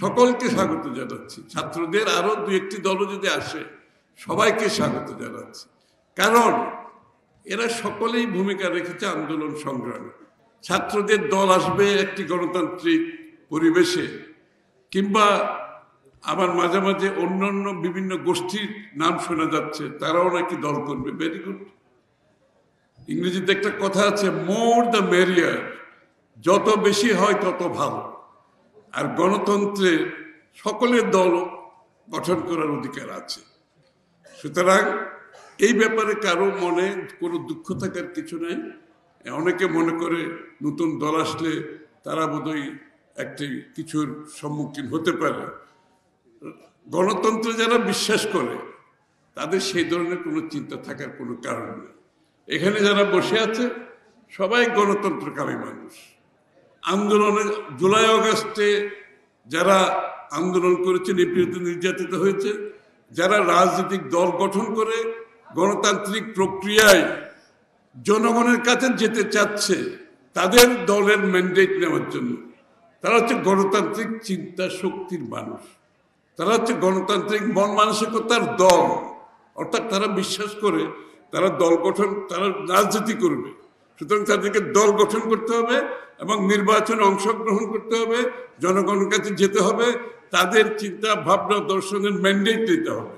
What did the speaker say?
সকলকে স্বাগত জানাচ্ছি। ছাত্রদের আরো দু একটি দলও যদি আসে সবাইকে স্বাগত জানাচ্ছি, কারণ এরা সকলেই ভূমিকা রেখেছে আন্দোলন সংগ্রামে। ছাত্রদের দল আসবে একটি গণতান্ত্রিক পরিবেশে, কিংবা আবার মাঝে মাঝে অন্যান্য বিভিন্ন গোষ্ঠীর নাম শোনা যাচ্ছে তারাও নাকি দল করবে। Very good. ইংরেজিতে একটা কথা আছে, মোর দ্য মেরিয়ার, যত বেশি হয় তত ভালো। আর গণতন্ত্রে সকলের দল গঠন করার অধিকার আছে। সুতরাং এই ব্যাপারে কারো মনে কোনো দুঃখ থাকার কিছু নাই। অনেকে মনে করে নতুন দল আসলে তারা বোধহয় একটি কিছুর সম্মুখীন হতে পারে। গণতন্ত্রে যারা বিশ্বাস করে তাদের সেই ধরনের কোনো চিন্তা থাকার কোনো কারণ নেই। এখানে যারা বসে আছে সবাই গণতন্ত্রকামী মানুষ। আন্দোলনে জুলাই আগস্টে যারা আন্দোলন করেছে, নিপীড়িত নির্যাতিত হয়েছে, যারা রাজনৈতিক দল গঠন করে গণতান্ত্রিক প্রক্রিয়ায় জনগণের কাছে যেতে চাচ্ছে, তাদের দলের ম্যান্ডেট নেওয়ার জন্য, তারা হচ্ছে গণতান্ত্রিক চিন্তা শক্তির মানুষ। তারা হচ্ছে গণতান্ত্রিক মন মানসিকতার দল। অর্থাৎ তারা বিশ্বাস করে তারা দল গঠন, তারা রাজনীতি করবে। সুতরাং তাদেরকে দল গঠন করতে হবে এবং নির্বাচনে অংশগ্রহণ করতে হবে, জনগণের কাছে যেতে হবে, তাদের চিন্তা ভাবনা দর্শনের ম্যান্ডেট দিতে হবে।